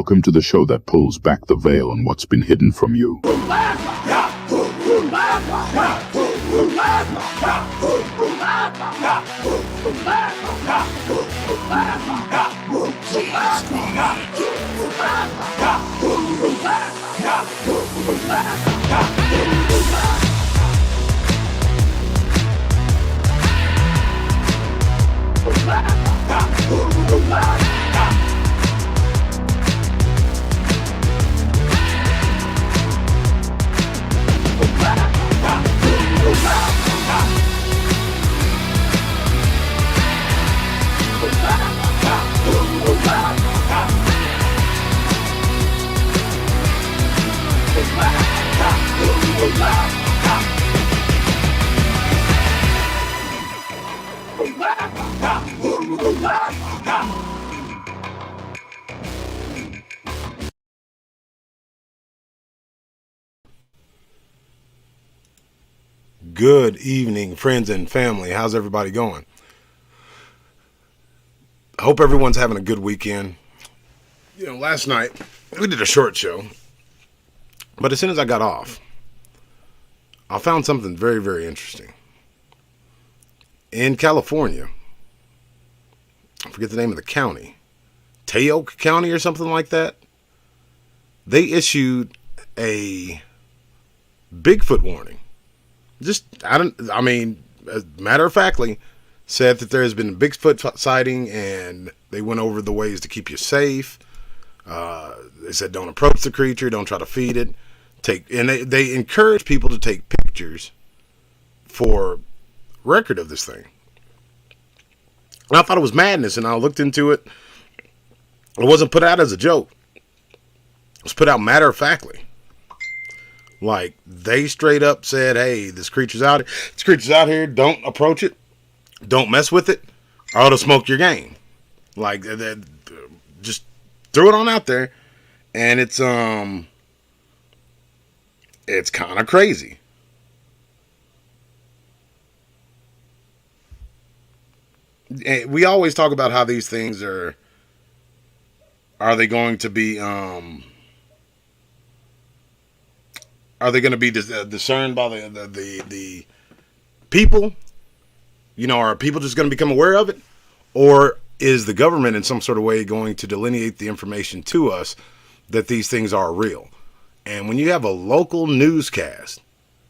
Welcome to the show that pulls back the veil on what's been hidden from you. Good evening, friends and family. How's everybody going? I hope everyone's having a good weekend. Last night we did a short show, but as soon as I got off, I found something very, very interesting. In California, I forget the name of the county, Tayoke County or something like that, they issued a Bigfoot warning. As a matter of factly, said that there has been a Bigfoot sighting and they went over the ways to keep you safe. They said don't approach the creature, don't try to feed it. They encourage people to take pictures for record of this thing. And I thought it was madness, and I looked into it. It wasn't put out as a joke. It was put out matter of factly. Like, they straight up said, hey, this creature's out here. This creature's out here. Don't approach it. Don't mess with it, or it'll smoke your game. Like, just threw it on out there. And it's kind of crazy. And we always talk about how these things are they going to be, are they going to be discerned by the people? Are people just going to become aware of it? Or is the government in some sort of way going to delineate the information to us that these things are real? And when you have a local newscast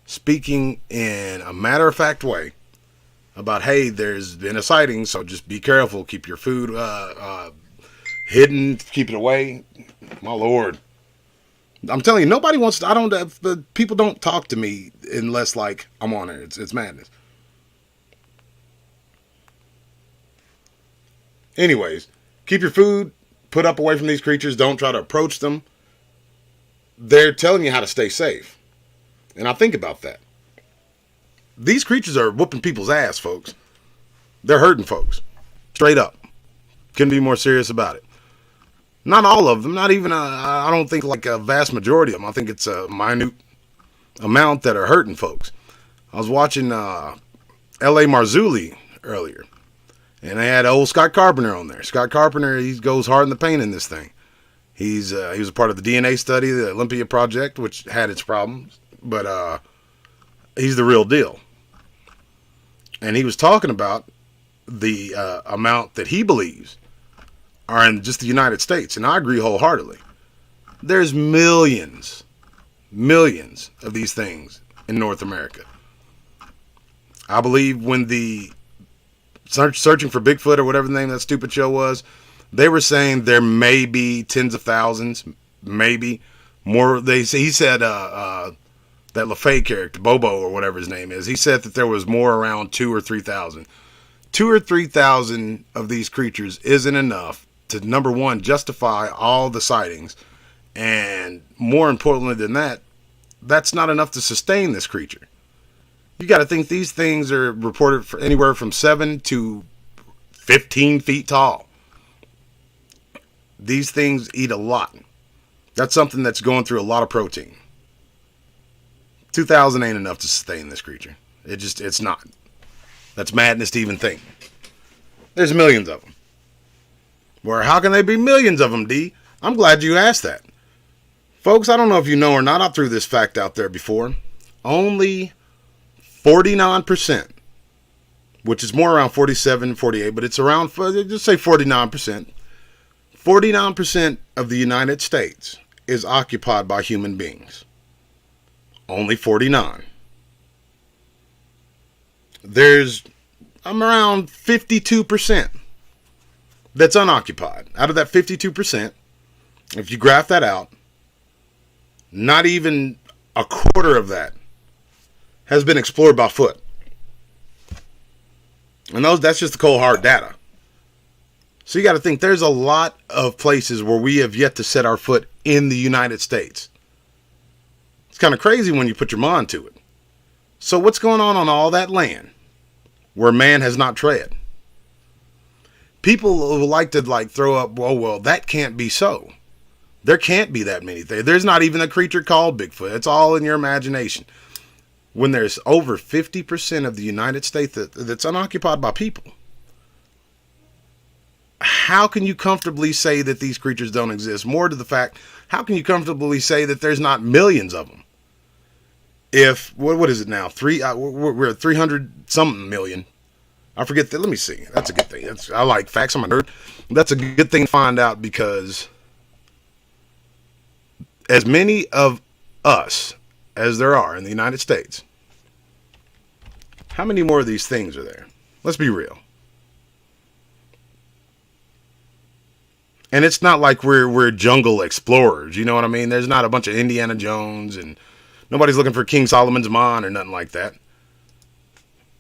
speaking in a matter-of-fact way about, hey, there's been a sighting, so just be careful, keep your food hidden, keep it away. My Lord. I'm telling you, nobody wants to, people don't talk to me unless, like, I'm on it. It's madness. Anyways, keep your food put up away from these creatures. Don't try to approach them. They're telling you how to stay safe. And I think about that. These creatures are whooping people's ass, folks. They're hurting folks. Straight up. Couldn't be more serious about it. Not all of them. Not even, I don't think like a vast majority of them. I think it's a minute amount that are hurting folks. I was watching L.A. Marzulli earlier. And they had old Scott Carpenter on there. Scott Carpenter, he goes hard in the paint in this thing. He was a part of the DNA study, the Olympia Project, which had its problems. But he's the real deal. And he was talking about the amount that he believes are in just the United States. And I agree wholeheartedly. There's millions of these things in North America. I believe when the searching for Bigfoot or whatever the name of that stupid show was, they were saying there may be tens of thousands, maybe more. He said that LaFay character, Bobo or whatever his name is, he said that there was more around 2,000 or 3,000. 2,000 or 3,000 of these creatures isn't enough to, number one, justify all the sightings, and more importantly than that, that's not enough to sustain this creature. You got to think these things are reported for anywhere from 7 to 15 feet tall. These things eat a lot. That's something that's going through a lot of protein. 2,000 ain't enough to sustain this creature. It's not. That's madness to even think. There's millions of them. Where how can there be millions of them, D? I'm glad you asked that. Folks, I don't know if you know or not, I threw this fact out there before. Only 49%, which is more around 47, 48, but it's around, just say 49%. 49% of the United States is occupied by human beings. Only 49. I'm around 52% that's unoccupied. Out of that 52%, if you graph that out, not even a quarter of that has been explored by foot. And that's just the cold hard data. So you got to think there's a lot of places where we have yet to set our foot in the United States. It's kind of crazy when you put your mind to it. So what's going on all that land where man has not tread? People will like to throw up, well, that can't be so. There can't be that many things. There's not even a creature called Bigfoot. It's all in your imagination. When there's over 50% of the United States that's unoccupied by people, how can you comfortably say that these creatures don't exist? More to the fact, how can you comfortably say that there's not millions of them? If, what is it now? We're at 300 something million. I forget that. Let me see. That's a good thing. I like facts. I'm a nerd. That's a good thing to find out, because as many of us as there are in the United States, how many more of these things are there? Let's be real. And it's not like we're jungle explorers, you know what I mean? There's not a bunch of Indiana Jones, and nobody's looking for King Solomon's mine or nothing like that.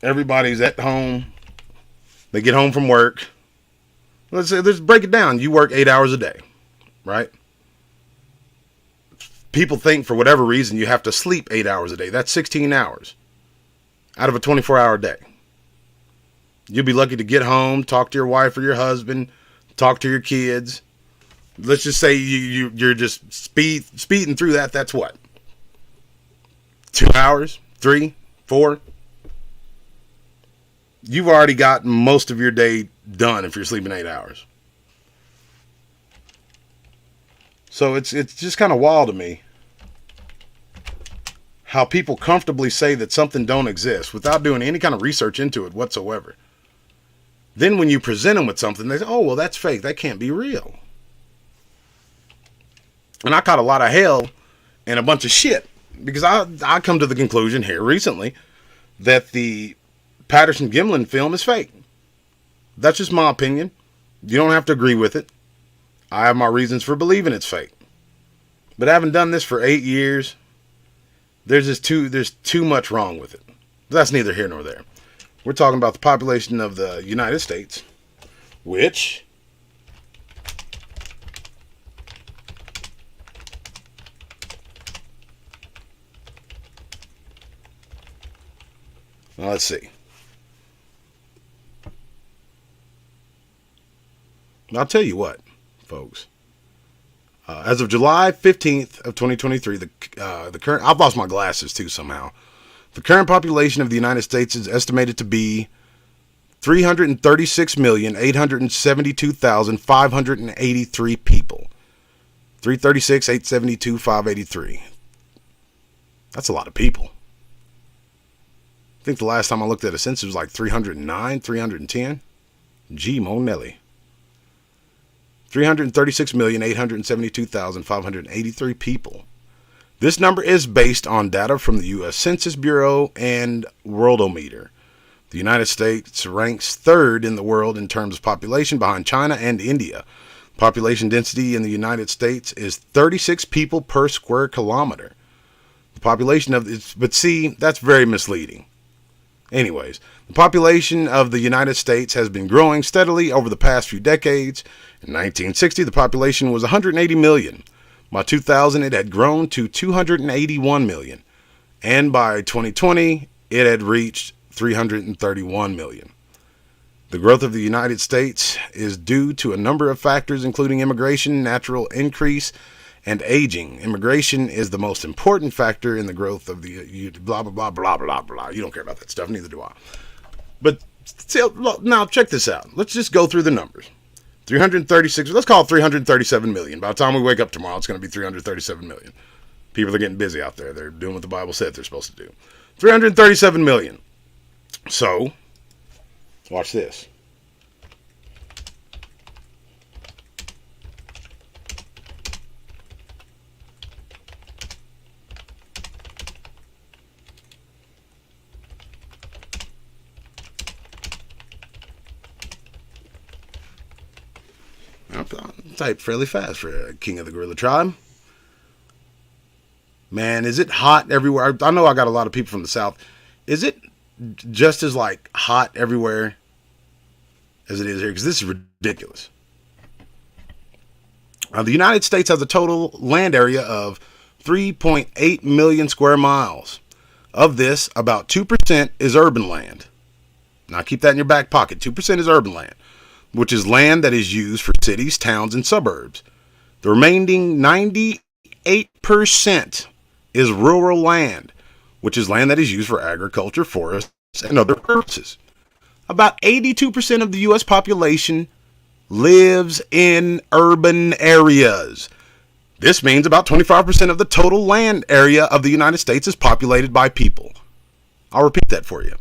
Everybody's at home. They get home from work. Let's break it down. You work 8 hours a day, right? People think for whatever reason you have to sleep 8 hours a day. That's 16 hours out of a 24-hour day. You'll be lucky to get home, talk to your wife or your husband, talk to your kids. Let's just say you're just speeding through that. That's what? 2 hours? 3? 4? You've already got most of your day done if you're sleeping 8 hours. So it's just kind of wild to me how people comfortably say that something don't exist without doing any kind of research into it whatsoever. Then when you present them with something, they say, oh, well, that's fake. That can't be real. And I caught a lot of hell and a bunch of shit because I come to the conclusion here recently that the Patterson-Gimlin film is fake. That's just my opinion. You don't have to agree with it. I have my reasons for believing it's fake. But having done this for 8 years, there's too much wrong with it. That's neither here nor there. We're talking about the population of the United States, which now let's see. I'll tell you what, folks. As of July 15th of 2023, the current, I've lost my glasses too somehow. The current population of the United States is estimated to be 336,872,583 people. 336,872,583. That's a lot of people. I think the last time I looked at a census was like 309, 310. Gee, Mo Nelly. 336,872,583 people. This number is based on data from the U.S. Census Bureau and Worldometer. The United States ranks third in the world in terms of population behind China and India. Population density in the United States is 36 people per square kilometer. The population of this, but see, that's very misleading. Anyways, the population of the United States has been growing steadily over the past few decades. In 1960, the population was 180 million. By 2000, it had grown to 281 million. And by 2020, it had reached 331 million. The growth of the United States is due to a number of factors, including immigration, natural increase, and aging. Immigration is the most important factor in the growth of the blah, blah, blah, blah, blah, blah. You don't care about that stuff, neither do I. But now check this out. Let's just go through the numbers. 336, let's call it 337 million. By the time we wake up tomorrow, it's going to be 337 million. People are getting busy out there. They're doing what the Bible said they're supposed to do. 337 million. So, watch this. I type fairly fast for a king of the gorilla tribe. Man, is it hot everywhere? I know I got a lot of people from the South. Is it just as like hot everywhere as it is here? Because this is ridiculous. The United States has a total land area of 3.8 million square miles. Of this, about 2% is urban land. Now keep that in your back pocket. 2% is urban land, which is land that is used for cities, towns, and suburbs. The remaining 98% is rural land, which is land that is used for agriculture, forests, and other purposes. About 82% of the U.S. population lives in urban areas. This means about 25% of the total land area of the United States is populated by people. I'll repeat that for you.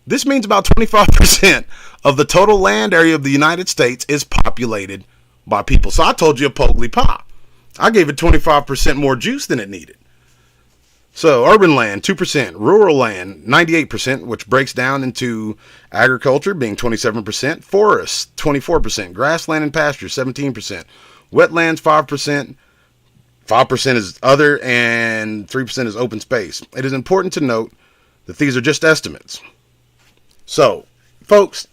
This means about 25% of the total land area of the United States is populated by people. So I told you a pogly pie. I gave it 25% more juice than it needed. So urban land, 2%, rural land, 98%, which breaks down into agriculture being 27%, forests, 24%, grassland and pasture, 17%, wetlands, 5%, 5% is other, and 3% is open space. It is important to note that these are just estimates. So, folks,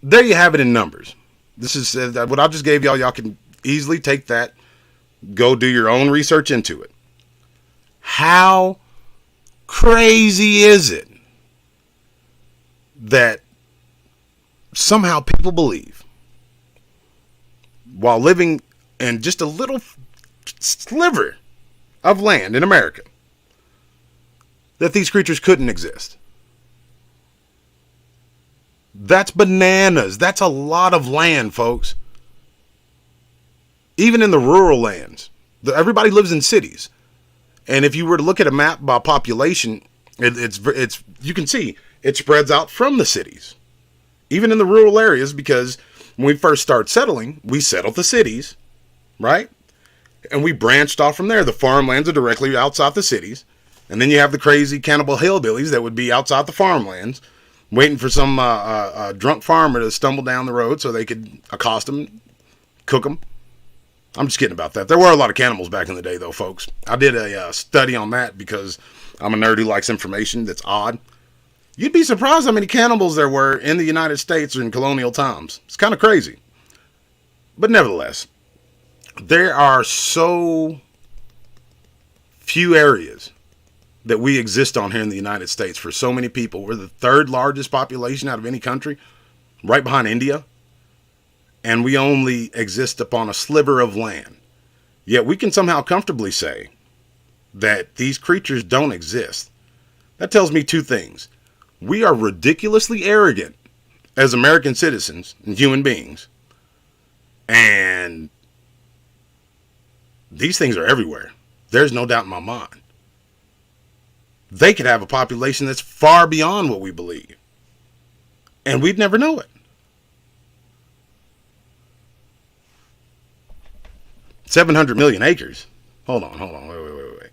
there you have it in numbers. This is what I just gave y'all. Y'all can easily take that, go do your own research into it. How crazy is it that somehow people believe, while living in just a little sliver of land in America, that these creatures couldn't exist? That's bananas. That's a lot of land, folks. Even in the rural lands, everybody lives in cities. And if you were to look at a map by population, it's you can see it spreads out from the cities, even in the rural areas, because when we first started settling, we settled the cities, right? And we branched off from there. The farmlands are directly outside the cities. And then you have the crazy cannibal hillbillies that would be outside the farmlands, waiting for some drunk farmer to stumble down the road so they could accost them, cook them. I'm just kidding about that. There were a lot of cannibals back in the day, though, folks. I did a study on that because I'm a nerd who likes information that's odd. You'd be surprised how many cannibals there were in the United States in colonial times. It's kind of crazy. But nevertheless, there are so few areas that we exist on here in the United States for so many people. We're the third largest population out of any country, right behind India. And we only exist upon a sliver of land. Yet we can somehow comfortably say that these creatures don't exist. That tells me two things. We are ridiculously arrogant as American citizens and human beings. And these things are everywhere. There's no doubt in my mind. They could have a population that's far beyond what we believe. And we'd never know it. 700 million acres. Hold on. Wait.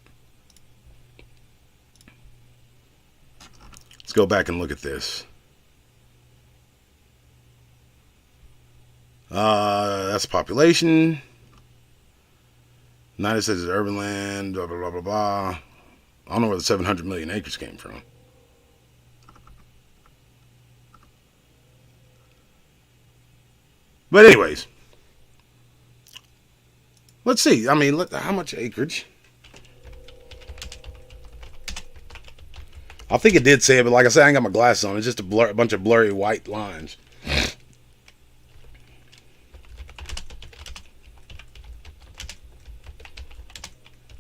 Let's go back and look at this. That's the population. United States is urban land, blah, blah, blah, blah, blah. I don't know where the 700 million acres came from. But anyways, let's see. I mean, how much acreage? I think it did say it, but like I said, I ain't got my glasses on. It's just a bunch of blurry white lines.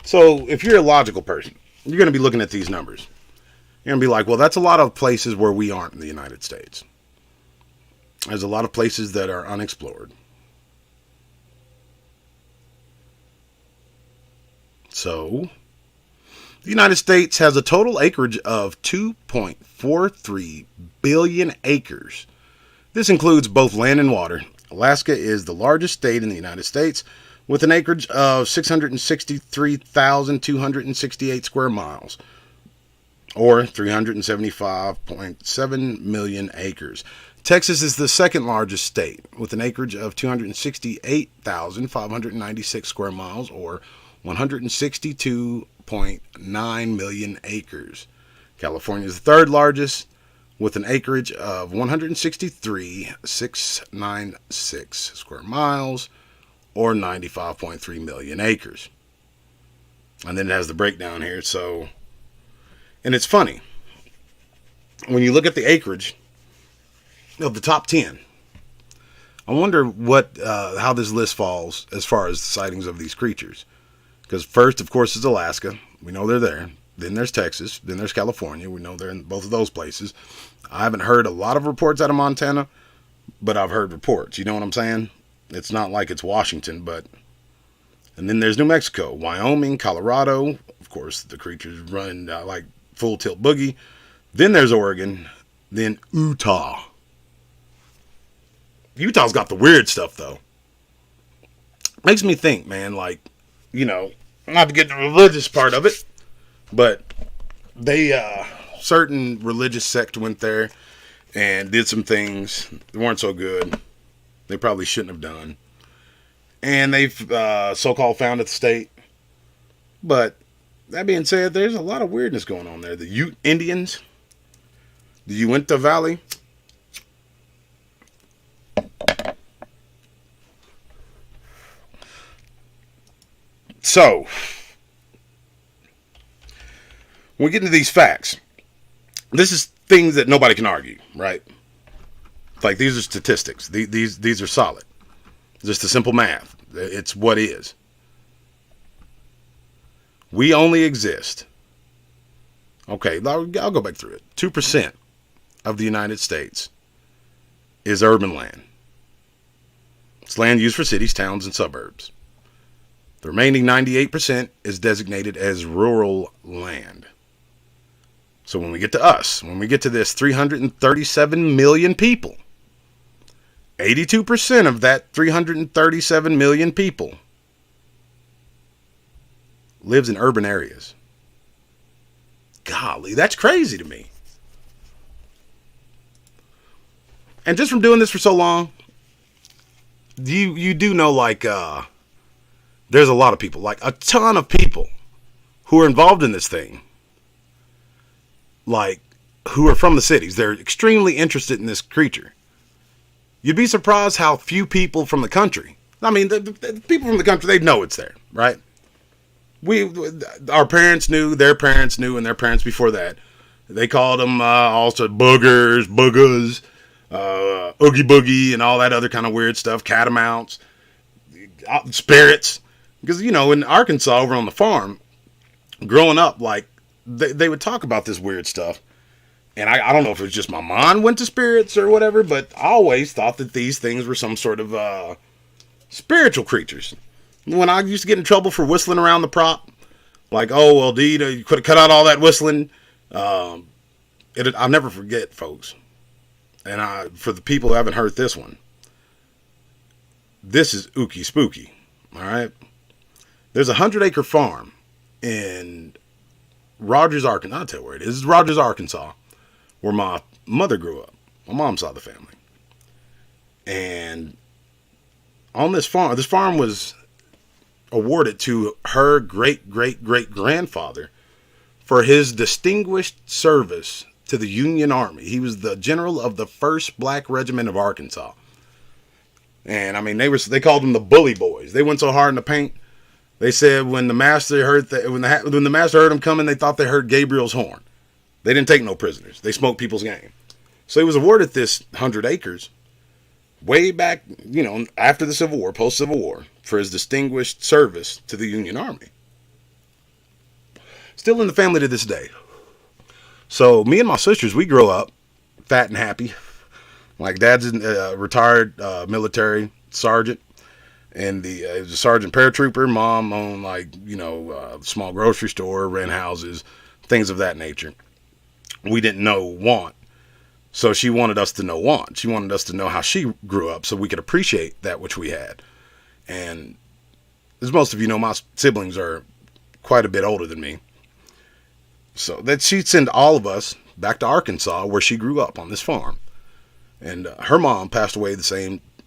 So if you're a logical person, you're going to be looking at these numbers. You're going to be like, well, that's a lot of places where we aren't in the United States. There's a lot of places that are unexplored. So, the United States has a total acreage of 2.43 billion acres. This includes both land and water. Alaska is the largest state in the United States with an acreage of 663,268 square miles, or 375.7 million acres. Texas is the second largest state with an acreage of 268,596 square miles, or 162.9 million acres. California is the third largest with an acreage of 163,696 square miles, or 95.3 million acres. And then it has the breakdown here. So, and it's funny, when you look at the acreage of the top 10, I wonder how this list falls as far as the sightings of these creatures. Because first, of course, is Alaska. We know they're there. Then there's Texas. Then there's California. We know they're in both of those places. I haven't heard a lot of reports out of Montana, but I've heard reports. You know what I'm saying? It's not like it's Washington, but... And then there's New Mexico, Wyoming, Colorado. Of course, the creatures run like full tilt boogie. Then there's Oregon. Then Utah. Utah's got the weird stuff, though. Makes me think, man, like, you know, not to get the religious part of it, but they, certain religious sect went there and did some things that weren't so good. They probably shouldn't have done. And they've, so-called founded the state. But, that being said, there's a lot of weirdness going on there. The Ute Indians, the Uinta Valley. So, when we get into these facts, this is things that nobody can argue, right? Like, these are statistics. These are solid. Just a simple math. It's what is. We only exist. Okay, I'll go back through it. 2% of the United States is urban land. It's land used for cities, towns, and suburbs. The remaining 98% is designated as rural land. So when we get to us, when we get to this 337 million people, 82% of that 337 million people lives in urban areas. Golly, that's crazy to me. And just from doing this for so long, you do know, like, there's a lot of people, like a ton of people who are involved in this thing, like, who are from the cities. They're extremely interested in this creature. You'd be surprised how few people from the country, I mean, the people from the country, they know it's there, right? Our parents knew, their parents knew, and their parents before that. They called them also boogers, oogie boogie, and all that other kind of weird stuff, catamounts, spirits. Because, you know, in Arkansas, over on the farm, growing up, like, they would talk about this weird stuff. And I don't know if it was just my mind went to spirits or whatever, but I always thought that these things were some sort of spiritual creatures. When I used to get in trouble for whistling around the prop, like, oh, well, Dee, you could have cut out all that whistling. I'll never forget, folks. And for the people who haven't heard this one, this is ooky spooky, all right? There's a 100-acre farm in Rogers, Arkansas. I'll tell you where it is. It's Rogers, Arkansas, where my mother grew up. My mom's side of the family. And on this farm was awarded to her great-great-great-grandfather for his distinguished service to the Union Army. He was the general of the 1st Black Regiment of Arkansas. And I mean, they called them the Bully Boys. They went so hard in the paint. They said when the master heard when the master heard them coming, they thought they heard Gabriel's horn. They didn't take no prisoners. They smoked people's game. So he was awarded this 100 acres way back, you know, after the Civil War, post-Civil War, for his distinguished service to the Union Army. Still in the family to this day. So me and my sisters, we grow up fat and happy, Like dad's a retired military sergeant, and he was a sergeant paratrooper. Mom owned small grocery store, rent houses, things of that nature. We didn't know want. So she wanted us to know want. She wanted us to know how she grew up so we could appreciate that which we had. And as most of you know, my siblings are quite a bit older than me. So that she'd send all of us back to Arkansas where she grew up on this farm. And her mom passed away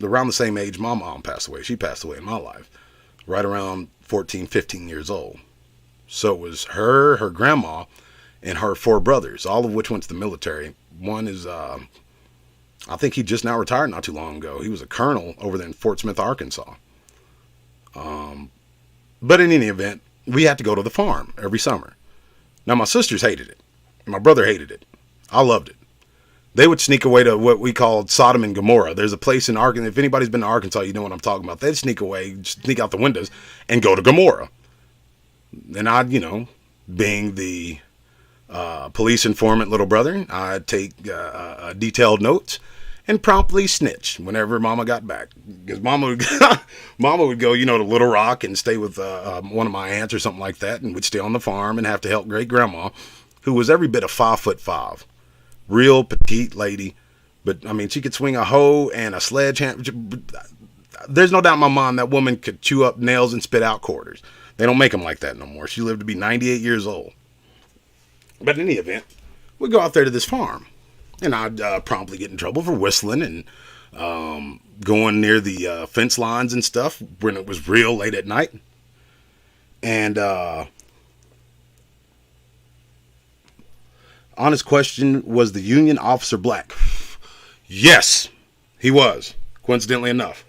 around the same age my mom passed away. She passed away in my life, right around 14, 15 years old. So it was her grandma, and her 4 brothers, all of which went to the military. One is, I think he just now retired not too long ago. He was a colonel over there in Fort Smith, Arkansas. But in any event, we had to go to the farm every summer. Now, my sisters hated it. My brother hated it. I loved it. They would sneak away to what we called Sodom and Gomorrah. There's a place in Arkansas. If anybody's been to Arkansas, you know what I'm talking about. They'd sneak away, sneak out the windows, and go to Gomorrah. And I'd, being the police informant little brother, I'd take detailed notes and promptly snitch whenever Mama got back. Because Mama would go, to Little Rock and stay with one of my aunts or something like that, and would stay on the farm and have to help great grandma, who was every bit of 5'5", real petite lady. But I mean, she could swing a hoe and a sledgehammer. There's no doubt in my mind that woman could chew up nails and spit out quarters. They don't make them like that no more. She lived to be 98 years old. But in any event, we'd go out there to this farm. And I'd promptly get in trouble for whistling and going near the fence lines and stuff when it was real late at night. And honest question, was the Union officer black? Yes, he was, coincidentally enough.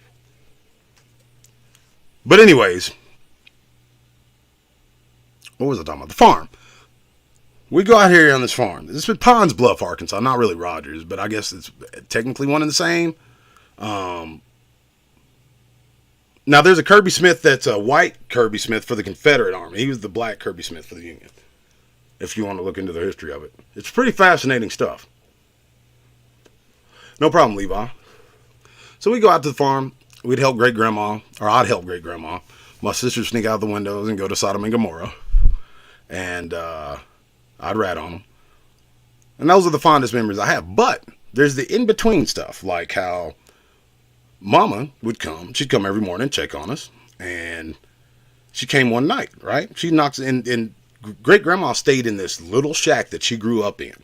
But anyways, what was I talking about? The farm. We go out here on this farm. This is Ponds Bluff, Arkansas. Not really Rogers, but I guess it's technically one and the same. Now, there's a Kirby Smith that's a white Kirby Smith for the Confederate Army. He was the black Kirby Smith for the Union, if you want to look into the history of it. It's pretty fascinating stuff. No problem, Levi. So we go out to the farm. We'd help great grandma, or I'd help great grandma. My sisters sneak out the windows and go to Sodom and Gomorrah. And I'd rat on them. And those are the fondest memories I have. But there's the in-between stuff, like how Mama would come. She'd come every morning, check on us. And she came one night, right? She knocks in, and great-grandma stayed in this little shack that she grew up in.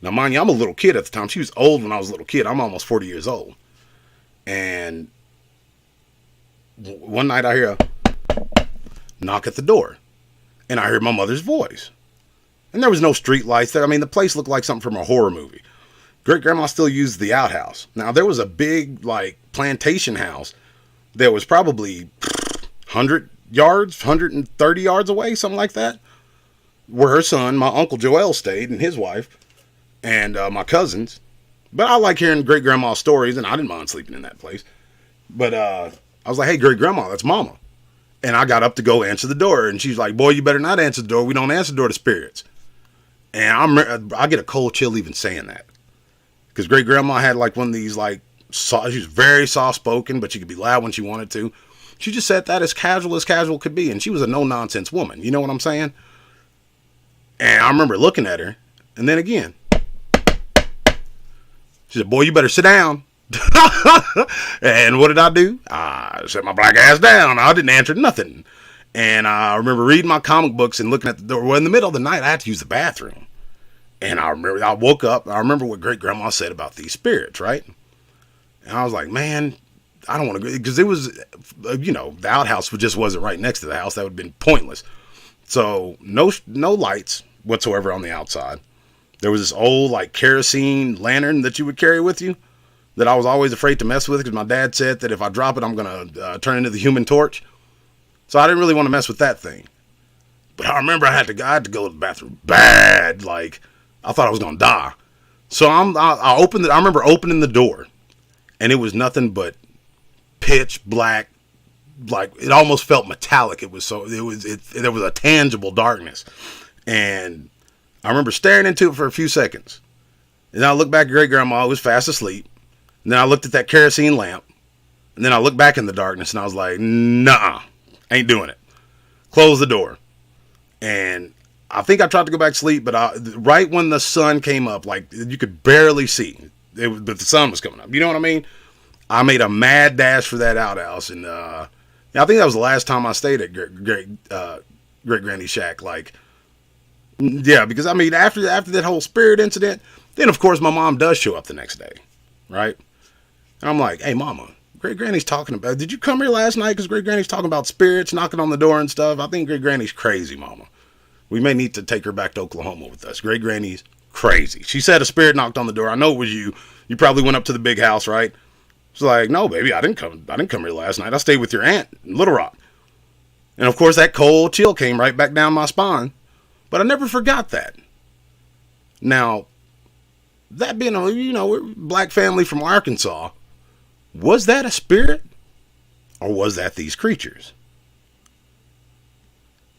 Now, mind you, I'm a little kid at the time. She was old when I was a little kid. I'm almost 40 years old. And one night I hear a knock at the door. And I heard my mother's voice. And there was no street lights there. I mean, the place looked like something from a horror movie. Great grandma still used the outhouse. Now, there was a big, plantation house that was probably 100 yards, 130 yards away, something like that, where her son, my Uncle Joel, stayed, and his wife, and my cousins. But I like hearing great grandma's stories, and I didn't mind sleeping in that place. But I was like, hey, great grandma, that's Mama. And I got up to go answer the door, and she's like, boy, you better not answer the door. We don't answer the door to spirits. And I get a cold chill even saying that. Because great grandma had one of these, she was very soft spoken, but she could be loud when she wanted to. She just said that as casual could be. And she was a no nonsense woman. You know what I'm saying? And I remember looking at her. And then again, she said, boy, you better sit down. And what did I do? I set my black ass down. I didn't answer nothing. And I remember reading my comic books and looking at the door. Well, in the middle of the night, I had to use the bathroom. And I remember I woke up. I remember what great grandma said about these spirits, right? And I was like, man, I don't want to go. Because it was, the outhouse just wasn't right next to the house. That would have been pointless. So no lights whatsoever on the outside. There was this old kerosene lantern that you would carry with you that I was always afraid to mess with because my dad said that if I drop it, I'm going to turn into the Human Torch. So I didn't really want to mess with that thing. But I remember I had to go to the bathroom bad. I thought I was going to die. So I opened it. I remember opening the door, and it was nothing but pitch black. It almost felt metallic. There was a tangible darkness. And I remember staring into it for a few seconds. And I looked back at great grandma, who was fast asleep. And then I looked at that kerosene lamp. And then I looked back in the darkness and I was like, nah, ain't doing it. Close the door. And I think I tried to go back to sleep, but right when the sun came up, like you could barely see, but the sun was coming up. You know what I mean? I made a mad dash for that outhouse, and I think that was the last time I stayed at Great Granny's shack. Like, yeah, because I mean, after that whole spirit incident, then of course my mom does show up the next day, right? And I'm like, hey, Mama, Great Granny's talking about. Did you come here last night? Because Great Granny's talking about spirits knocking on the door and stuff. I think Great Granny's crazy, Mama. We may need to take her back to Oklahoma with us. Great Granny's crazy. She said a spirit knocked on the door. I know it was you. You probably went up to the big house, right? It's like, no, baby, I didn't come here last night. I stayed with your aunt in Little Rock. And of course, that cold chill came right back down my spine. But I never forgot that. Now, that being we're a black family from Arkansas, was that a spirit? Or was that these creatures?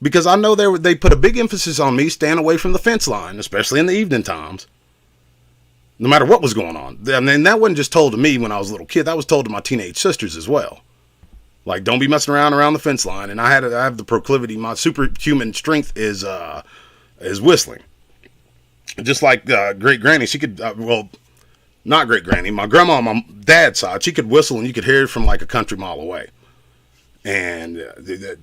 Because I know they put a big emphasis on me staying away from the fence line, especially in the evening times, no matter what was going on. I mean, that wasn't just told to me when I was a little kid. That was told to my teenage sisters as well. Like, don't be messing around the fence line. And I have the proclivity. My superhuman strength is whistling. Just like Great Granny, she could, not Great Granny, my grandma on my dad's side, she could whistle and you could hear it from like a country mile away. And my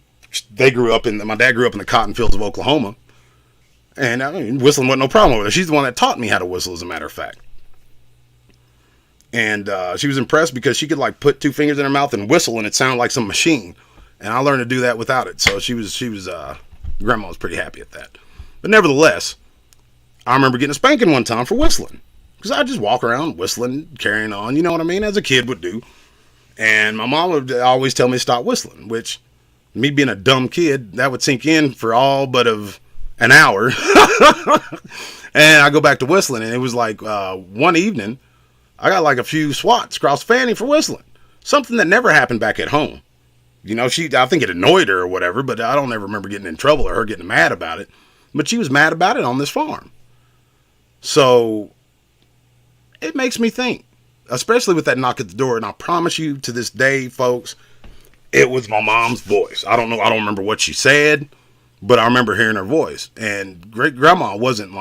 dad grew up in the cotton fields of Oklahoma. And I mean, whistling wasn't no problem with her. She's the one that taught me how to whistle, as a matter of fact. And she was impressed because she could like put two fingers in her mouth and whistle, and it sounded like some machine. And I learned to do that without it. So grandma was pretty happy at that. But nevertheless, I remember getting a spanking one time for whistling, because I just walk around whistling, carrying on. You know what I mean, as a kid would do. And my mom would always tell me to stop whistling, which, me being a dumb kid, that would sink in for all but of an hour. And I go back to whistling, and it was like one evening I got like a few swats across the fanny for whistling, something that never happened back at home. You know, I think it annoyed her or whatever, but I don't ever remember getting in trouble or her getting mad about it. But she was mad about it on this farm. So it makes me think, especially with that knock at the door. And I promise you, to this day, folks, it was my mom's voice. I don't remember what she said, but I remember hearing her voice. And great grandma wasn't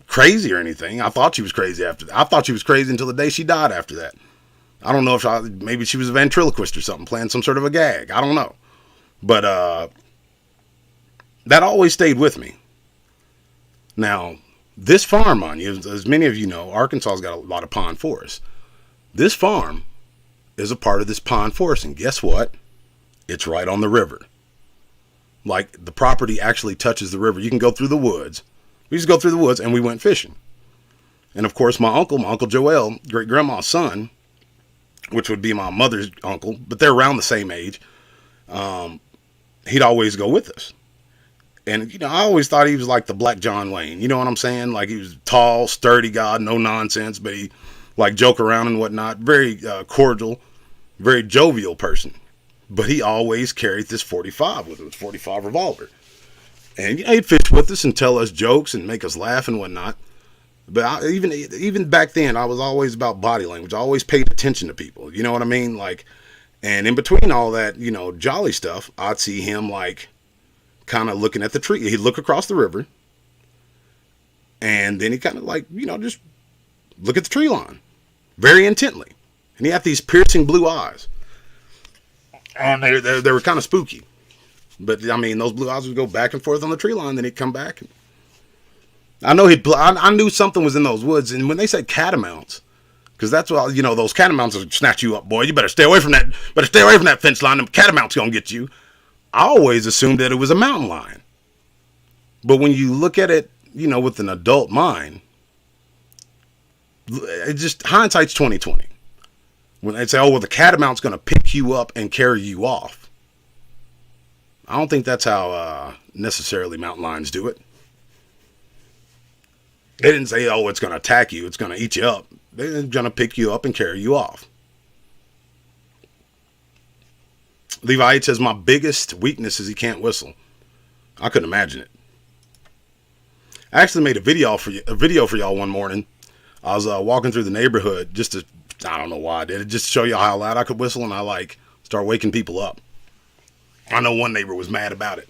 crazy or anything. I thought she was crazy until the day she died after that. I don't know if maybe she was a ventriloquist or something, playing some sort of a gag. I don't know. But that always stayed with me. Now, this farm, on you, as many of you know, Arkansas's got a lot of pine forests. This farm is a part of this pine forest, and guess what? It's right on the river. Like, the property actually touches the river. You can go through the woods. We just go through the woods, and we went fishing. And of course, my uncle Joel, great grandma's son, which would be my mother's uncle, but they're around the same age, he'd always go with us. And, you know, I always thought he was like the Black John Wayne. You know what I'm saying? Like, he was tall, sturdy guy, no nonsense, but he like joke around and whatnot. Very cordial, very jovial person. But he always carried this 45 with him, 45 revolver. And, you know, he'd fish with us and tell us jokes and make us laugh and whatnot. But even back then, I was always about body language. I always paid attention to people. You know what I mean? Like, and in between all that, you know, jolly stuff, I'd see him like kind of looking at the tree. He'd look across the river, and then he kind of like, you know, just look at the tree line very intently. And he had these piercing blue eyes, and they were kind of spooky. But I mean, those blue eyes would go back and forth on the tree line. Then he'd come back. I know I knew something was in those woods. And when they said catamounts, because that's what, you know, those catamounts will snatch you up, boy. You better stay away from that. Better stay away from that fence line. Them catamounts gonna get you. I always assumed that it was a mountain lion. But when you look at it, you know, with an adult mind, it just, hindsight's 20/20. When they say, oh, well, the catamount's going to pick you up and carry you off. I don't think that's how necessarily mountain lions do it. They didn't say, oh, it's going to attack you. It's going to eat you up. They're going to pick you up and carry you off. Levi says, my biggest weakness is he can't whistle. I couldn't imagine it. I actually made a video for y'all one morning. I was walking through the neighborhood just to, I don't know why I did it, just to show you how loud I could whistle, and I like start waking people up. I know one neighbor was mad about it.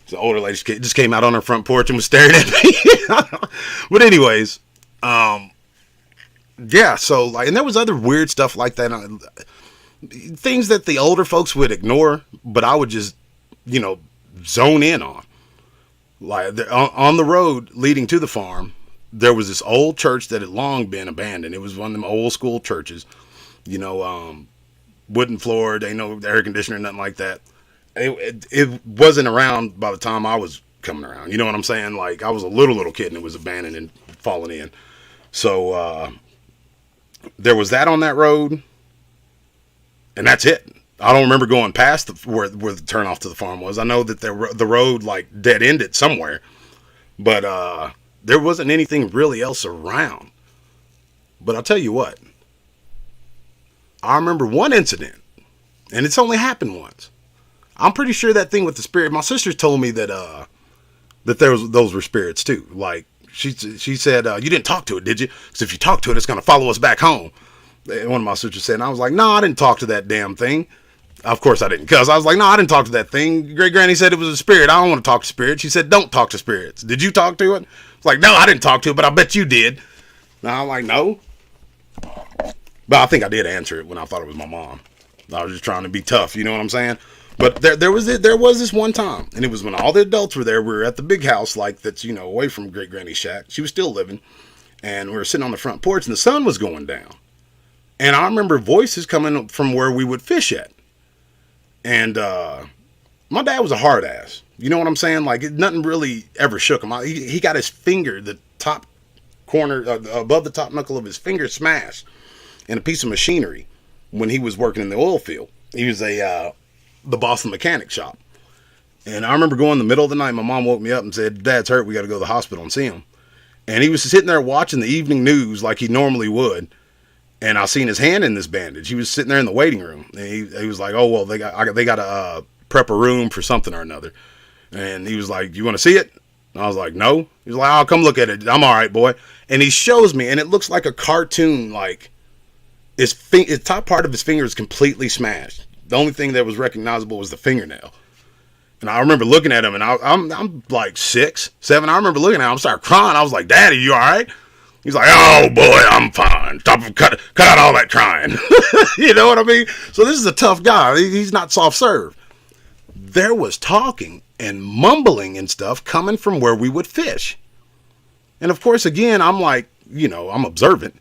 The older lady just came out on her front porch and was staring at me. But anyways, yeah, so like, and there was other weird stuff like that. Things that the older folks would ignore, but I would just, zone in on. Like on the road leading to the farm, there was this old church that had long been abandoned. It was one of them old school churches, wooden floor, ain't no air conditioner, nothing like that. It wasn't around by the time I was coming around. You know what I'm saying? Like, I was a little kid and it was abandoned and fallen in. So there was that on that road, and that's it. I don't remember going past where the turnoff to the farm was. I know that the road like dead ended somewhere, but there wasn't anything really else around. But I'll tell you what, I remember one incident, and it's only happened once. I'm pretty sure that thing with the spirit. My sister told me that those were spirits too. Like she said, you didn't talk to it, did you? Because if you talk to it, it's gonna follow us back home. And one of my sisters said, and I was like, no, I didn't talk to that damn thing. Of course I didn't, because I was like, no, I didn't talk to that thing. Great granny said it was a spirit. I don't want to talk to spirits. She said, don't talk to spirits. Did you talk to it? It's like, no, I didn't talk to it, but I bet you did. And I'm like, no. But I think I did answer it when I thought it was my mom. I was just trying to be tough, you know what I'm saying? But there was this one time, and it was when all the adults were there. We were at the big house, like that's, away from Great Granny's shack. She was still living, and we were sitting on the front porch, and the sun was going down. And I remember voices coming from where we would fish at. And my dad was a hard ass. You know what I'm saying? Like, nothing really ever shook him. He got his finger, the top corner, above the top knuckle of his finger smashed in a piece of machinery when he was working in the oil field. He was the boss of the mechanic shop. And I remember going in the middle of the night, my mom woke me up and said, Dad's hurt, we got to go to the hospital and see him. And he was sitting there watching the evening news like he normally would. And I seen his hand in this bandage. He was sitting there in the waiting room. And he was like, oh, well, they got to prep a room for something or another. And he was like, you want to see it? And I was like, no. He was like, I'll come look at it. I'm all right, boy. And he shows me, and it looks like a cartoon, like his top part of his finger is completely smashed. The only thing that was recognizable was the fingernail. And I remember looking at him, and I'm like 6, 7. I remember looking at him, started crying. I was like, Daddy, you all right? He's like, oh boy, I'm fine. Cut out all that crying. You know what I mean? So this is a tough guy. He's not soft serve. There was talking and mumbling and stuff coming from where we would fish. And of course, again, I'm like, I'm observant.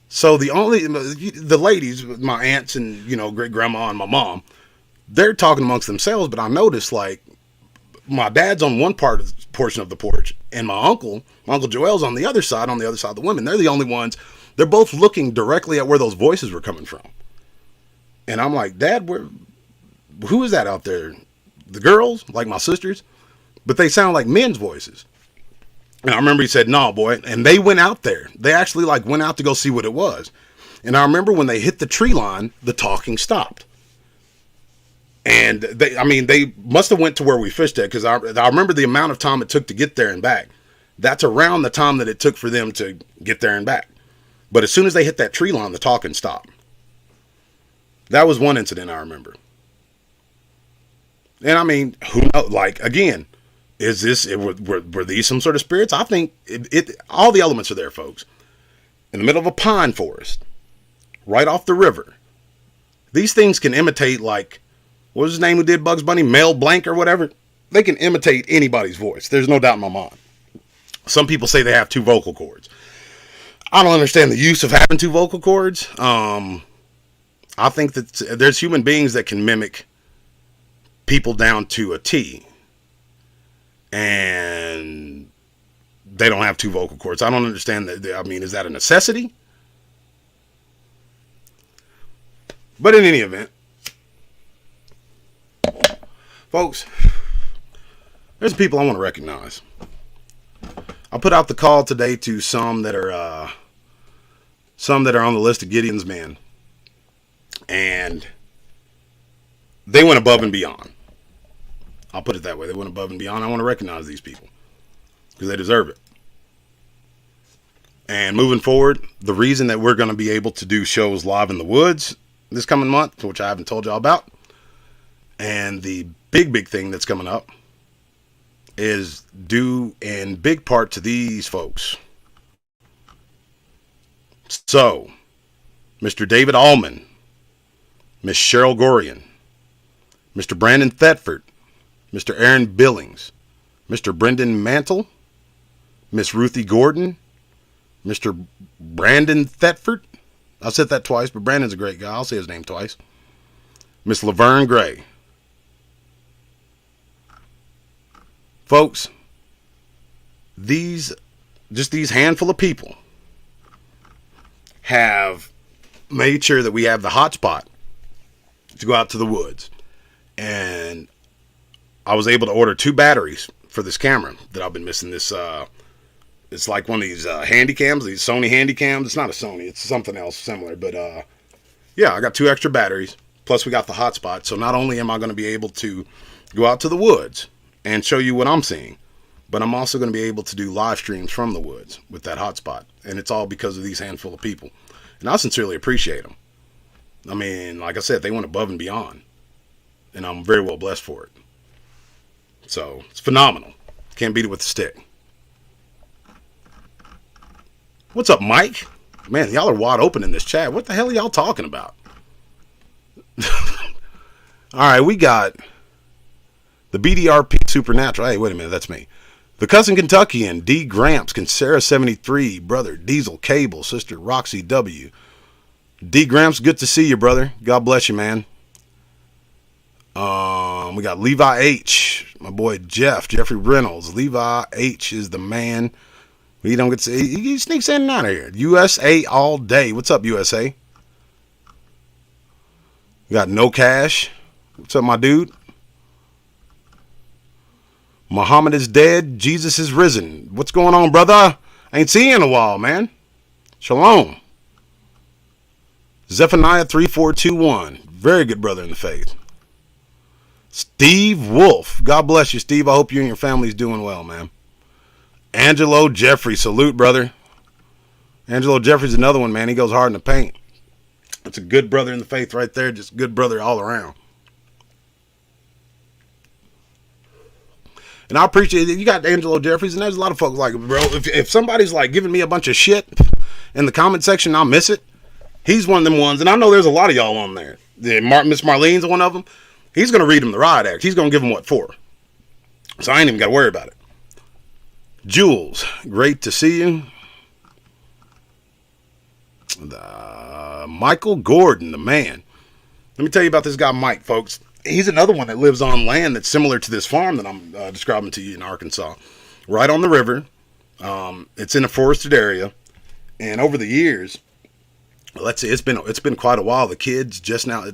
So the ladies, my aunts and, great grandma and my mom, they're talking amongst themselves, but I noticed like my dad's on one portion of the porch and my Uncle Joel's on the other side of the women. They're the only ones, they're both looking directly at where those voices were coming from. And I'm like, Dad, who is that out there? The girls, like my sisters, but they sound like men's voices. And I remember he said, no, boy. And they went out there. They actually went out to go see what it was. And I remember when they hit the tree line, the talking stopped. And they must have went to where we fished at, because I remember the amount of time it took to get there and back. That's around the time that it took for them to get there and back. But as soon as they hit that tree line, the talking stopped. That was one incident I remember. And who knows? Again, were these some sort of spirits? I think all the elements are there, folks. In the middle of a pine forest, right off the river. These things can imitate, what was his name who did Bugs Bunny? Mel Blanc or whatever. They can imitate anybody's voice. There's no doubt in my mind. Some people say they have 2 vocal cords. I don't understand the use of having 2 vocal cords. I think that there's human beings that can mimic people down to a T. And they don't have 2 vocal cords. I don't understand that. Is that a necessity? But in any event, folks, there's people I want to recognize. I put out the call today to some that are on the list of Gideon's men, and they went above and beyond. I'll put it that way. They went above and beyond. I want to recognize these people because they deserve it. And moving forward, the reason that we're going to be able to do shows live in the woods this coming month, which I haven't told y'all about, and the big thing that's coming up is due in big part to these folks. So, Mr. David Allman, Miss Cheryl Gorian, Mr. Brandon Thetford, Mr. Aaron Billings, Mr. Brendan Mantle, Miss Ruthie Gordon, Mr. Brandon Thetford. I said that twice, but Brandon's a great guy. I'll say his name twice. Miss Laverne Gray. Folks, these handful of people have made sure that we have the hot spot to go out to the woods. And I was able to order 2 batteries for this camera that I've been missing. This it's like one of these handy cams, these Sony handy cams. It's not a Sony, it's something else similar. But yeah, I got 2 extra batteries. Plus we got the hot spot. So not only am I going to be able to go out to the woods and show you what I'm seeing, but I'm also going to be able to do live streams from the woods with that hotspot. And it's all because of these handful of people. And I sincerely appreciate them. I mean, like I said, they went above and beyond. And I'm very well blessed for it. So, it's phenomenal. Can't beat it with a stick. What's up, Mike? Man, y'all are wide open in this chat. What the hell are y'all talking about? Alright, we got the BDRP Supernatural. Hey, wait a minute, that's me. The Cousin Kentuckian, D. Gramps, Kinsera 73, Brother Diesel Cable, Sister Roxy W. D. Gramps, good to see you, brother. God bless you, man. We got Levi H. My boy Jeffrey Reynolds. Levi H is the man. We don't get to see. He sneaks in and out of here. USA all day. What's up, USA? We got No Cash. What's up, my dude? Muhammad is dead. Jesus is risen. What's going on, brother? I ain't seen you in a while, man. Shalom. Zephaniah 3421. Very good brother in the faith. Steve Wolf. God bless you, Steve. I hope you and your family's doing well, man. Angelo Jeffrey. Salute, brother. Angelo Jeffrey's another one, man. He goes hard in the paint. That's a good brother in the faith right there. Just good brother all around. And I appreciate it. You got Angelo Jeffries, and there's a lot of folks like, bro, if somebody's like giving me a bunch of shit in the comment section, I'll miss it. He's one of them ones, and I know there's a lot of y'all on there. Miss Marlene's one of them. He's going to read them the riot act. He's going to give them what for. So I ain't even got to worry about it. Jules, great to see you. Michael Gordon, the man. Let me tell you about this guy, Mike, folks. He's another one that lives on land that's similar to this farm that I'm describing to you in Arkansas. Right on the river. It's in a forested area. And over the years, let's see, it's been quite a while. The kid's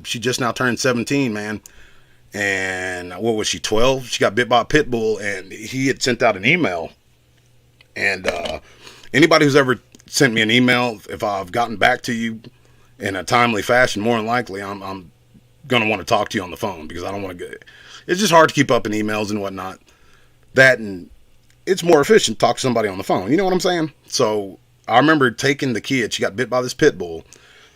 she just now turned 17, man. And what was she, 12? She got bit by a pit bull, and he had sent out an email. And anybody who's ever sent me an email, if I've gotten back to you in a timely fashion, more than likely I'm going to want to talk to you on the phone, because I don't want to get, it's just hard to keep up in emails and whatnot. That, and it's more efficient to talk to somebody on the phone. You know what I'm saying? So I remember taking the kid. She got bit by this pit bull.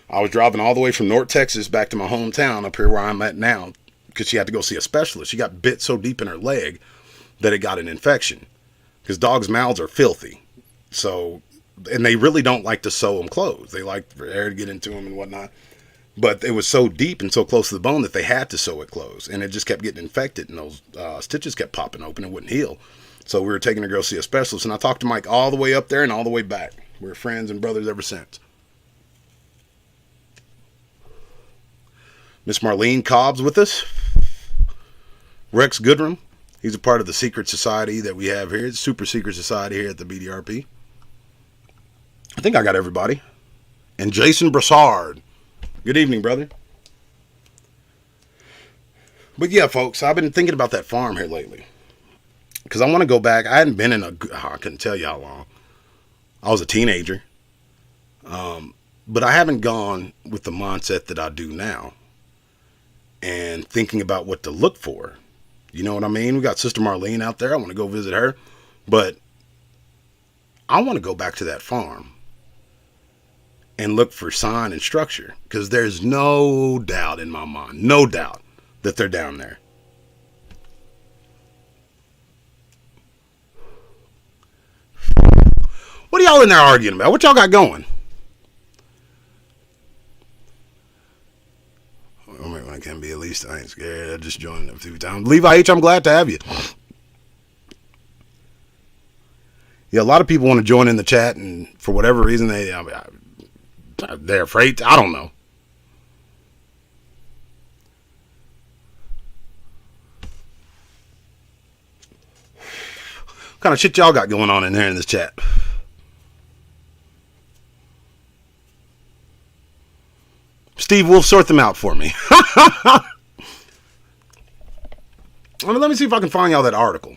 I was driving all the way from North Texas back to my hometown up here where I'm at now, because she had to go see a specialist. She got bit so deep in her leg that it got an infection, because dogs' mouths are filthy. So, and they really don't like to sew them closed. They like for air to get into them and whatnot. But it was so deep and so close to the bone that they had to sew it closed. And it just kept getting infected, and those stitches kept popping open and wouldn't heal. So we were taking her to go see a specialist. And I talked to Mike all the way up there and all the way back. We're friends and brothers ever since. Miss Marlene Cobb's with us. Rex Goodrum. He's a part of the secret society that we have here. It's a super secret society here at the BDRP. I think I got everybody. And Jason Brassard. Good evening, brother. But yeah, folks, I've been thinking about that farm here lately, because I want to go back. I hadn't been in I couldn't tell you how long. I was a teenager. But I haven't gone with the mindset that I do now, and thinking about what to look for. You know what I mean? We got Sister Marlene out there. I want to go visit her. But I want to go back to that farm and look for sign and structure, because there's no doubt in my mind, no doubt that they're down there. What are y'all in there arguing about? What y'all got going? I can be, at least I ain't scared. I just joined a few times. Levi H, I'm glad to have you. Yeah, a lot of people want to join in the chat, and for whatever reason, they're afraid. I don't know. What kind of shit y'all got going on in there in this chat? Steve Wolf, sort them out for me. Let me see if I can find y'all that article.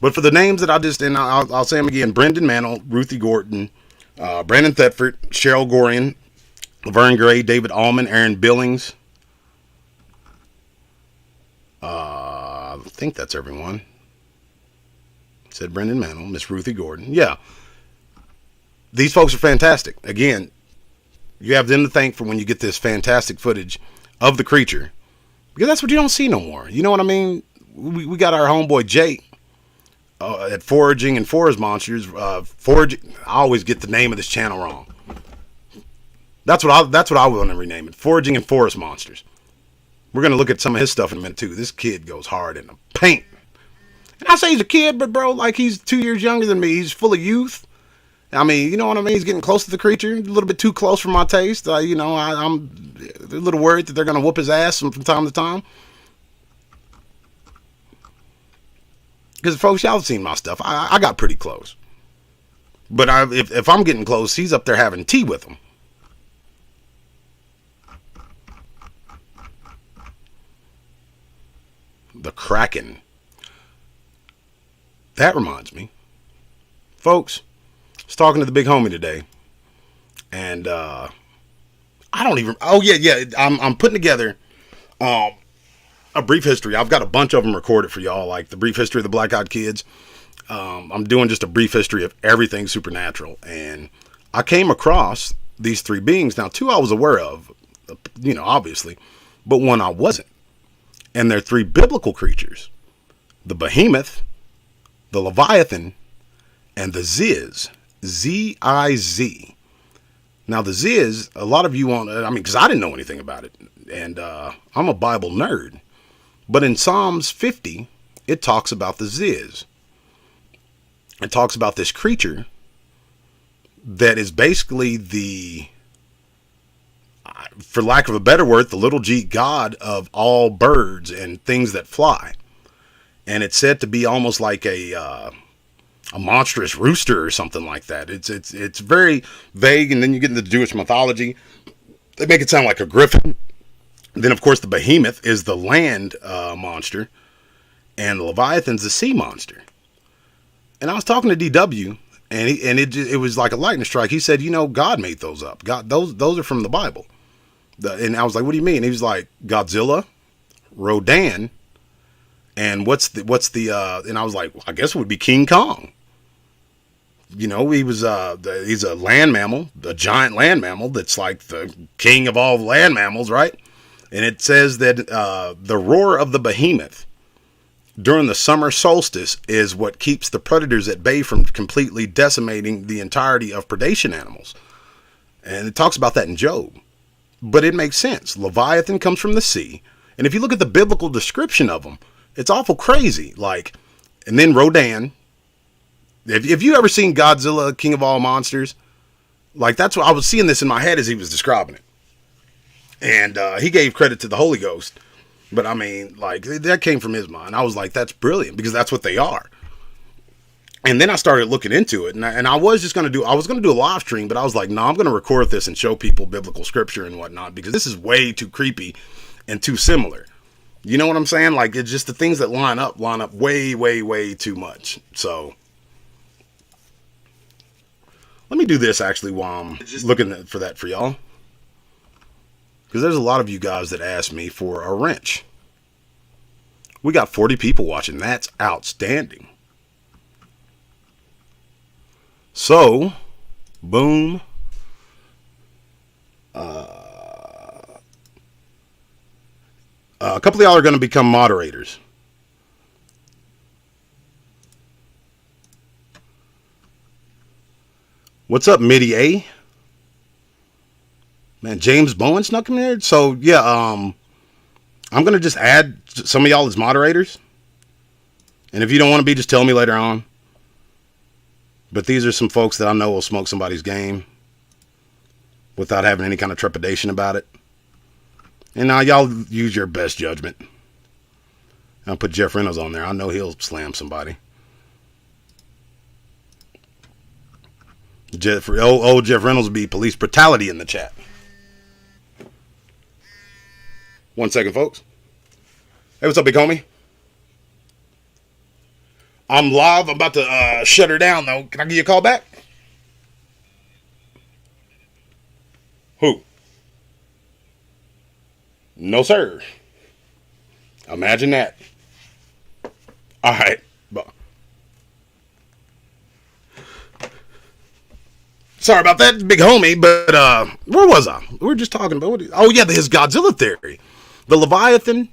But for the names that and I'll say them again: Brendan Mantle, Ruthie Gordon, Brandon Thetford, Cheryl Gorian, Laverne Gray, David Allman, Aaron Billings. I think that's everyone. Said Brendan Mantle, Miss Ruthie Gordon. Yeah. These folks are fantastic. Again, you have them to thank for when you get this fantastic footage of the creature. Because that's what you don't see no more. You know what I mean? We got our homeboy Jake at Foraging and Forest Monsters. Foraging. I always get the name of this channel wrong. That's what I want to rename it. Foraging and Forest Monsters. We're going to look at some of his stuff in a minute too. This kid goes hard in the paint. And I say he's a kid, but bro, like he's 2 years younger than me. He's full of youth. I mean, you know what I mean? He's getting close to the creature, a little bit too close for my taste. I'm a little worried that they're going to whoop his ass from time to time. Because, folks, y'all have seen my stuff. I got pretty close. But if I'm getting close, he's up there having tea with them. The Kraken. That reminds me. Folks, I was talking to the big homie today, and I don't even. Oh yeah. I'm putting together a brief history. I've got a bunch of them recorded for y'all, like the brief history of the Black Eyed Kids. I'm doing just a brief history of everything supernatural, and I came across these three beings. Now, two I was aware of, obviously, but one I wasn't. And they're three biblical creatures: the behemoth, the leviathan, and the ziz. Z-I-Z. Now, the ziz, a lot of you won't, because I didn't know anything about it. And I'm a Bible nerd. But in Psalms 50, it talks about the ziz. It talks about this creature that is basically for lack of a better word, the little g god of all birds and things that fly. And it's said to be almost like a monstrous rooster or something like that. It's very vague, and then you get into the Jewish mythology. They make it sound like a griffin. Then, of course, the behemoth is the land monster, and the leviathan's the sea monster. And I was talking to DW, and it was like a lightning strike. He said, God made those up. God, those are from the Bible. And I was like, what do you mean? He was like, Godzilla, Rodan, and what's the and I was like, well, I guess it would be King Kong. He was he's a land mammal, a giant land mammal that's like the king of all land mammals, right? And it says that the roar of the behemoth during the summer solstice is what keeps the predators at bay from completely decimating the entirety of predation animals. And it talks about that in Job. But it makes sense. Leviathan comes from the sea. And if you look at the biblical description of them, it's awful crazy. And then Rodan. If you ever seen Godzilla, King of All Monsters, that's what I was seeing this in my head as he was describing it. And he gave credit to the Holy Ghost. But that came from his mind. I was like, that's brilliant, because that's what they are. And then I started looking into it, and I was just going to do a live stream, but I was like, no, I'm going to record this and show people biblical scripture and whatnot, because this is way too creepy and too similar. You know what I'm saying? It's just the things that line up way, way, way too much. So let me do this actually while I'm looking for that for y'all. Because there's a lot of you guys that asked me for a wrench. We got 40 people watching. That's outstanding. So, boom, A couple of y'all are going to become moderators. What's up, Midi A? Man, James Bowen snuck in there. So, yeah, I'm going to just add some of y'all as moderators. And if you don't want to be, just tell me later on. But these are some folks that I know will smoke somebody's game without having any kind of trepidation about it. And now y'all use your best judgment. I'll put Jeff Reynolds on there. I know he'll slam somebody. Jeff Reynolds will be police brutality in the chat. 1 second, folks. Hey, what's up, big homie? I'm live. I'm about to shut her down, though. Can I give you a call back? Who? No, sir. Imagine that. All right. Sorry about that, big homie, but where was I? We were just talking about his Godzilla theory. The Leviathan,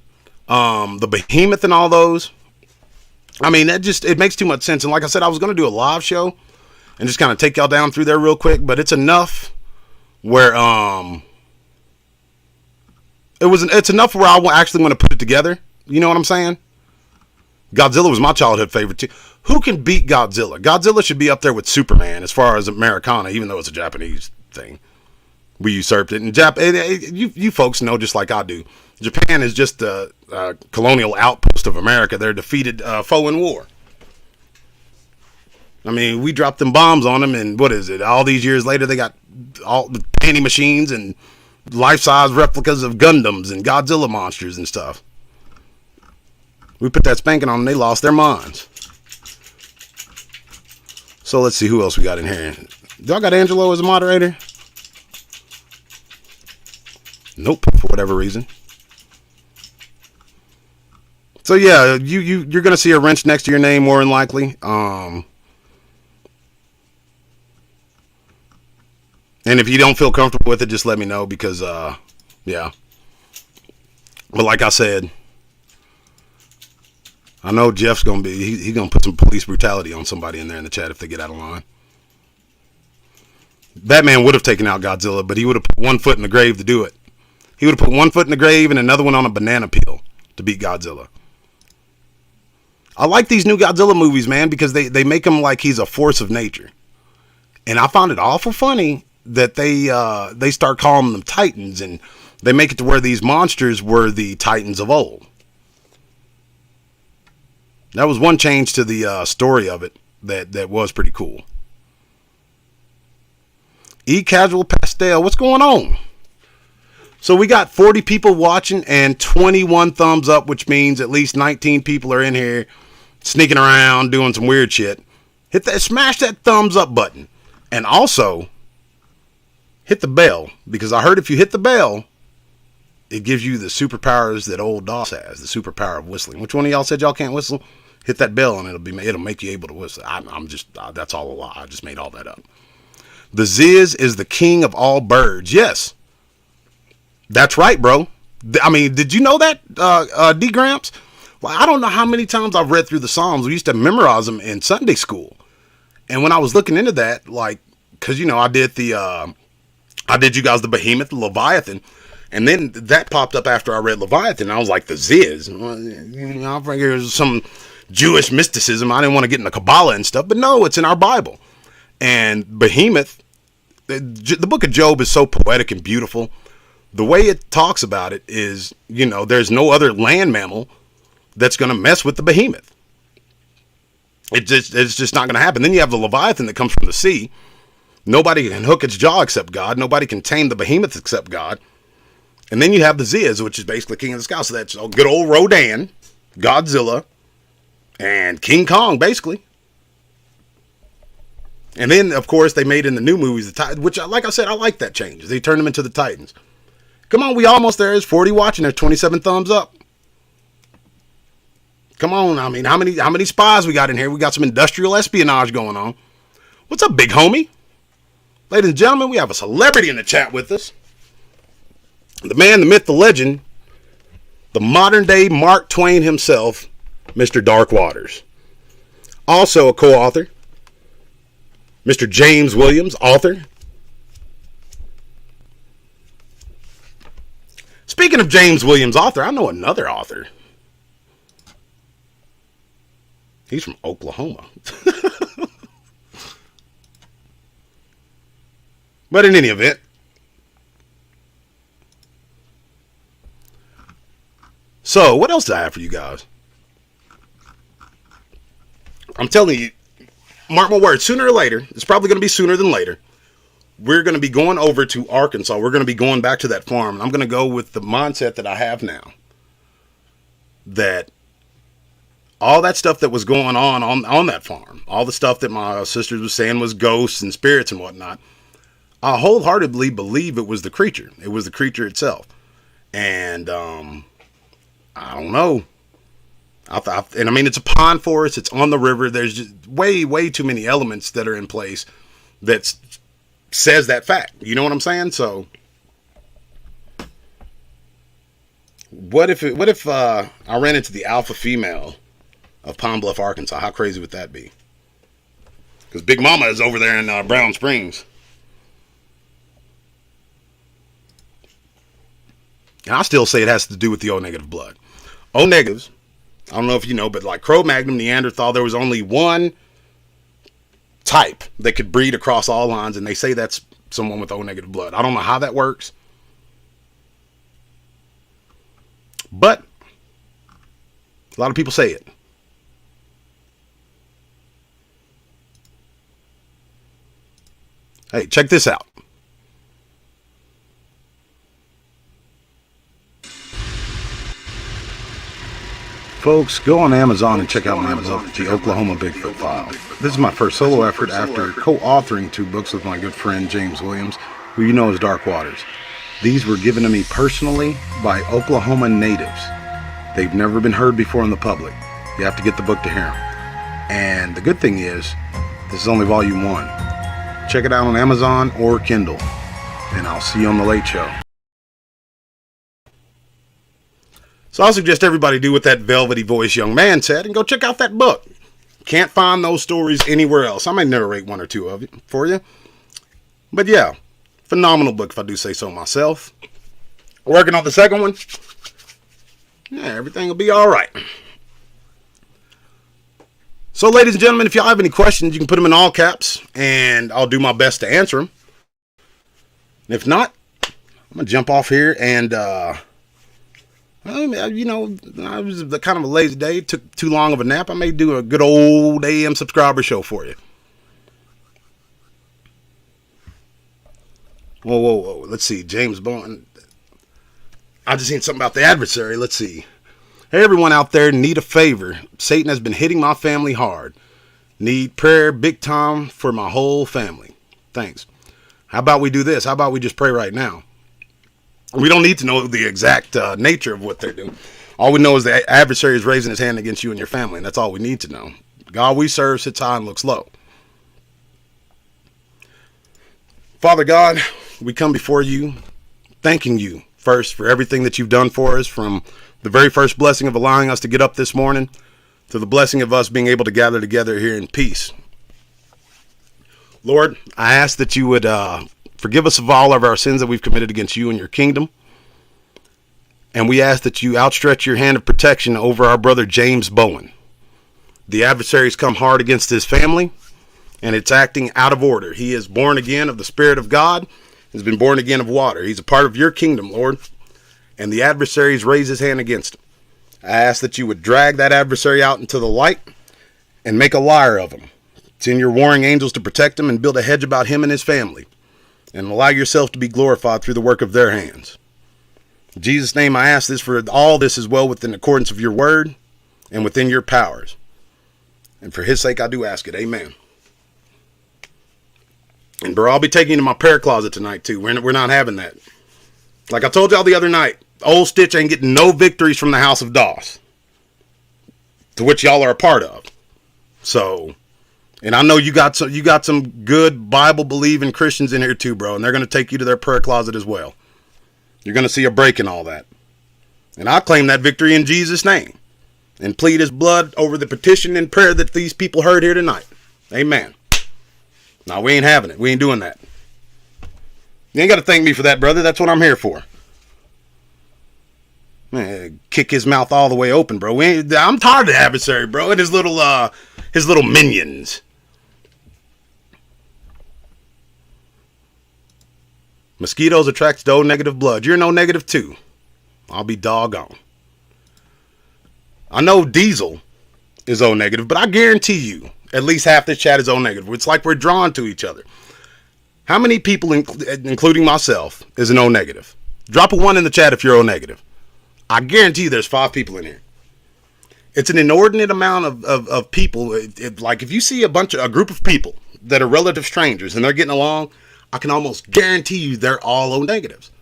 the Behemoth and all those. I mean, it makes too much sense. And like I said, I was going to do a live show and just kind of take y'all down through there real quick, but it's enough where it's enough where I actually want to put it together. You know what I'm saying? Godzilla was my childhood favorite too. Who can beat Godzilla? Godzilla should be up there with Superman as far as Americana, even though it's a Japanese thing. We usurped it. And you folks know just like I do. Japan is just a colonial outpost of America. They're a defeated foe in war. I mean, we dropped them bombs on them, and what is it? All these years later, they got all the panty machines and life-size replicas of Gundams and Godzilla monsters and stuff. We put that spanking on them, they lost their minds. So let's see who else we got in here. Y'all got Angelo as a moderator? Nope, for whatever reason. So yeah, you're gonna see a wrench next to your name more than likely. And if you don't feel comfortable with it, just let me know because yeah. But like I said, I know Jeff's gonna be he's gonna put some police brutality on somebody in there in the chat if they get out of line. Batman would have taken out Godzilla, but he would have put one foot in the grave to do it. He would have put one foot in the grave and another one on a banana peel to beat Godzilla. I like these new Godzilla movies, man, because they make him like he's a force of nature. And I found it awful funny that they start calling them Titans, and they make it to where these monsters were the Titans of old. That was one change to the story of it that was pretty cool. Casual Pastel, what's going on? So we got 40 people watching and 21 thumbs up, which means at least 19 people are in here sneaking around doing some weird shit. Smash that thumbs up button. And also hit the bell, because I heard if you hit the bell, it gives you the superpowers that old Doss has, the superpower of whistling. Which one of y'all said y'all can't whistle? Hit that bell and it'll make you able to whistle. I'm just that's all a lie. I just made all that up. The Ziz is the king of all birds. Yes. That's right, bro. I mean, did you know that, D Gramps? Well, I don't know how many times I've read through the Psalms. We used to memorize them in Sunday school. And when I was looking into that, like, cause I did you guys the Behemoth, the Leviathan. And then that popped up after I read Leviathan. And I was like, the Ziz. I think there's some Jewish mysticism. I didn't want to get into Kabbalah and stuff, but no, it's in our Bible. And Behemoth, the book of Job is so poetic and beautiful. The way it talks about it is, there's no other land mammal that's going to mess with the Behemoth. It's just not going to happen. Then you have the Leviathan that comes from the sea. Nobody can hook its jaw except God. Nobody can tame the Behemoth except God. And then you have the Ziz, which is basically King of the Sky. So that's good old Rodan, Godzilla, and King Kong, basically. And then, of course, they made in the new movies, which, like I said, I like that change. They turned them into the Titans. Come on, we almost there. There's 40 watching. There's 27 thumbs up. Come on. I mean, how many spies we got in here? We got some industrial espionage going on. What's up, big homie? Ladies and gentlemen, we have a celebrity in the chat with us. The man, the myth, the legend. the modern day Mark Twain himself, Mr. Dark Waters. Also a co-author, Mr. James Williams, author. Speaking of James Williams, author, I know another author. He's from Oklahoma. But in any event, so what else do I have for you guys? I'm telling you, mark my words, sooner or later, it's probably going to be sooner than later, we're going to be going over to Arkansas. We're going to be going back to that farm. And I'm going to go with the mindset that I have now. That all that stuff that was going on that farm, all the stuff that my sisters was saying was ghosts and spirits and whatnot, I wholeheartedly believe it was the creature. It was the creature itself. And I don't know. And I mean, it's a pond forest. It's on the river. There's just way too many elements that are in place that says that fact. You know what I'm saying? So what if I ran into the alpha female of Pine Bluff, Arkansas? How crazy would that be? Because Big Mama is over there in Brown Springs. And I still say it has to do with the O negative blood. O negatives, I don't know if you know, but like Cro-Magnon, Neanderthal, there was only one type that could breed across all lines, and they say that's someone with O negative blood. I don't know how that works. But a lot of people say it. Hey, check this out. Folks, go on Amazon and check out my book, The Oklahoma Bigfoot Files. This is my first solo effort after co-authoring 2 books with my good friend James Williams, who you know as Dark Waters. These were given to me personally by Oklahoma natives. They've never been heard before in the public. You have to get the book to hear them. And the good thing is, this is only volume 1. Check it out on Amazon or Kindle. And I'll see you on The Late Show. So I'll suggest everybody do what that velvety voice young man said and go check out that book. Can't find those stories anywhere else. I might narrate 1 or 2 of it for you. But yeah, phenomenal book if I do say so myself. Working on the second one. Yeah, everything will be all right. So ladies and gentlemen, if y'all have any questions, you can put them in all caps and I'll do my best to answer them. And if not, I'm going to jump off here and you know, I was kind of a lazy day. Took too long of a nap. I may do a good old AM subscriber show for you. Whoa. Let's see. James Bond. I just seen something about the adversary. Let's see. Hey, everyone out there, need a favor. Satan has been hitting my family hard. Need prayer big time for my whole family. Thanks. How about we do this? How about we just pray right now? We don't need to know the exact nature of what they're doing. All we know is the adversary is raising his hand against you and your family, and that's all we need to know. God we serve sits high and looks low. Father God, we come before you, thanking you first for everything that you've done for us, from the very first blessing of allowing us to get up this morning to the blessing of us being able to gather together here in peace. Lord, I ask that you would forgive us of all of our sins that we've committed against you and your kingdom. And we ask that you outstretch your hand of protection over our brother James Bowen. The adversary's come hard against his family, and it's acting out of order. He is born again of the Spirit of God. He's been born again of water. He's a part of your kingdom, Lord. And the adversary's raised his hand against him. I ask that you would drag that adversary out into the light and make a liar of him. Send your warring angels to protect him and build a hedge about him and his family. And allow yourself to be glorified through the work of their hands. In Jesus' name I ask this, for all this is well within accordance of your word and within your powers. And for his sake I do ask it. Amen. And bro, I'll be taking you to my prayer closet tonight too. We're not having that. Like I told y'all the other night, Old Stitch ain't getting no victories from the House of Doss, to which y'all are a part of. So, and I know you got some good Bible believing Christians in here too, bro, and they're going to take you to their prayer closet as well. You're going to see a break in all that. And I claim that victory in Jesus' name and plead his blood over the petition and prayer that these people heard here tonight. Amen. Now, we ain't having it. We ain't doing that. You ain't got to thank me for that, brother. That's what I'm here for. Man, kick his mouth all the way open, bro. I'm tired of the adversary, bro, and his little minions. Mosquitoes attract O-negative blood. You're an O-negative too. I'll be doggone. I know Diesel is O-negative, but I guarantee you at least half this chat is O-negative. It's like we're drawn to each other. How many people, including myself, is an O-negative? Drop a 1 in the chat if you're O-negative. I guarantee you there's 5 people in here. It's an inordinate amount of people. Like if you see a group of people that are relative strangers and they're getting along, I can almost guarantee you they're all O-negatives.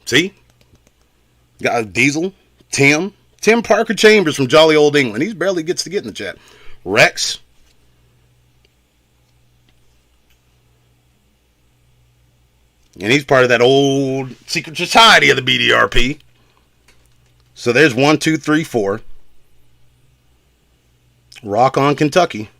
See? Got Diesel, Tim Parker Chambers from jolly old England. He barely gets to get in the chat. Rex. And he's part of that old secret society of the BDRP. So there's 1, 2, 3, 4. Rock on, Kentucky.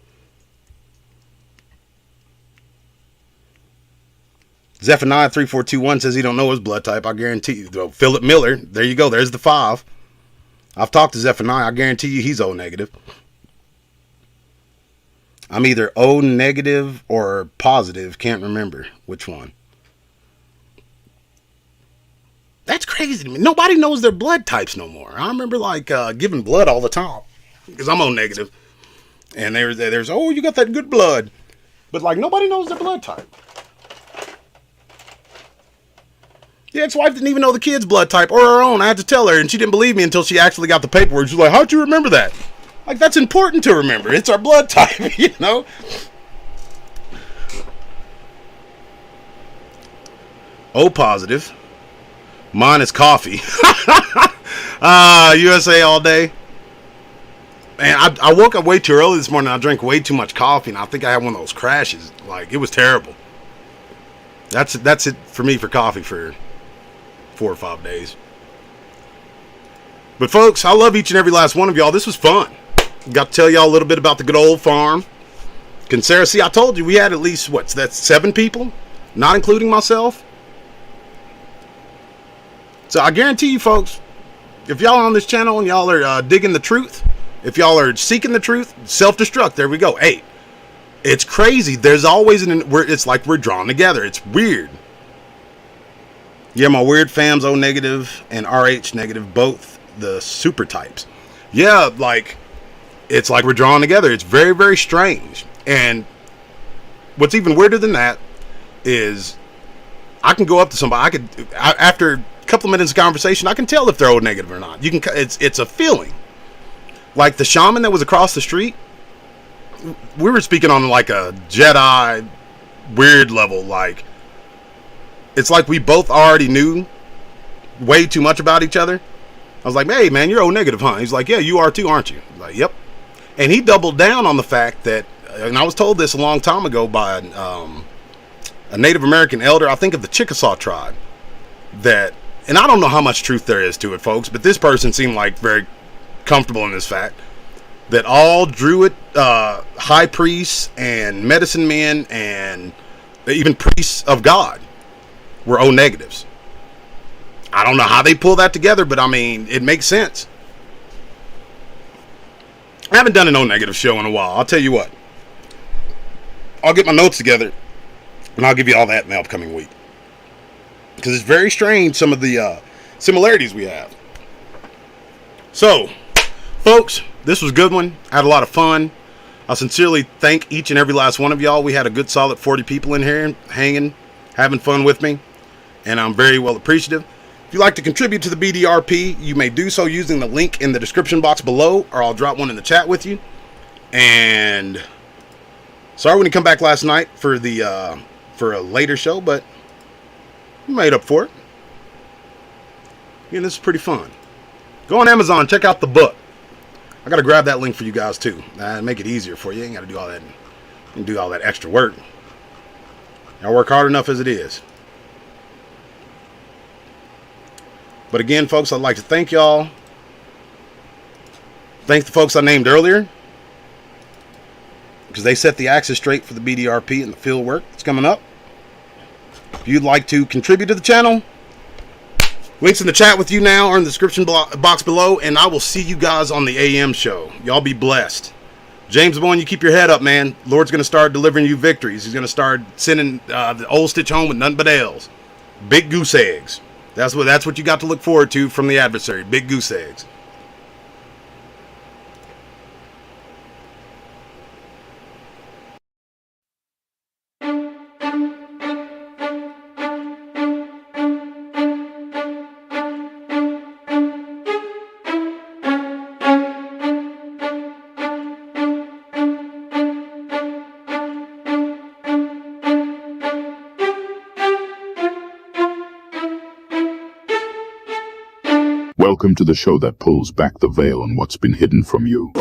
Zephaniah 3421 says he don't know his blood type. I guarantee you. Though Philip Miller, there you go. There's the 5. I've talked to Zephaniah. I guarantee you he's O-negative. I'm either O-negative or positive. Can't remember which one. That's crazy to me. Nobody knows their blood types no more. I remember giving blood all the time because I'm O-negative. And there's oh, you got that good blood. But nobody knows their blood type. The ex-wife didn't even know the kid's blood type or her own. I had to tell her, and she didn't believe me until she actually got the paperwork. She's like, how'd you remember that? That's important to remember. It's our blood type, you know? O positive. Mine is coffee. USA all day. Man, I woke up way too early this morning. I drank way too much coffee, and I think I had one of those crashes. It was terrible. That's it for me for coffee for 4 or 5 days. But folks, I love each and every last one of y'all. This was fun. Got to tell y'all a little bit about the good old farm. Sarah, see, I told you we had at least, that's 7 people? Not including myself? So I guarantee you folks, if y'all are on this channel and y'all are digging the truth, if y'all are seeking the truth, self-destruct, there we go. Hey, it's crazy. There's always it's like we're drawn together. It's weird. Yeah, my weird fam's O-negative and RH negative, both the super types. Yeah, it's like we're drawn together. It's very, very strange. And what's even weirder than that is I can go up to somebody. After a couple of minutes of conversation, I can tell if they're O-negative or not. It's a feeling. Like the shaman that was across the street, we were speaking on a Jedi weird level. It's like we both already knew way too much about each other. I was like, hey, man, you're O-negative, huh? He's like, yeah, you are too, aren't you? I'm like, yep. And he doubled down on the fact that, and I was told this a long time ago by a Native American elder, I think of the Chickasaw tribe, that, and I don't know how much truth there is to it, folks, but this person seemed very comfortable in this fact, that all Druid high priests and medicine men and even priests of God were O-negatives. I don't know how they pull that together, but I mean, it makes sense. I haven't done an O-negative show in a while. I'll tell you what. I'll get my notes together, and I'll give you all that in the upcoming week. Because it's very strange, some of the similarities we have. So, folks, this was a good one. I had a lot of fun. I sincerely thank each and every last one of y'all. We had a good solid 40 people in here hanging, having fun with me. And I'm very well appreciative. If you'd like to contribute to the BDRP, you may do so using the link in the description box below, or I'll drop one in the chat with you. And sorry we didn't come back last night for a later show, but we made up for it. Yeah, this is pretty fun. Go on Amazon, check out the book. I gotta grab that link for you guys too. Make it easier for you. You ain't gotta do all that and do all that extra work. Y'all work hard enough as it is. But again, folks, I'd like to thank y'all. Thank the folks I named earlier, because they set the axis straight for the BDRP and the field work that's coming up. If you'd like to contribute to the channel, links in the chat with you now or in the description box below, and I will see you guys on the AM show. Y'all be blessed. James Boyne, you keep your head up, man. Lord's going to start delivering you victories. He's going to start sending the old stitch home with nothing but L's. Big goose eggs. That's what you got to look forward to from the adversary. Big goose eggs. Welcome to the show that pulls back the veil on what's been hidden from you.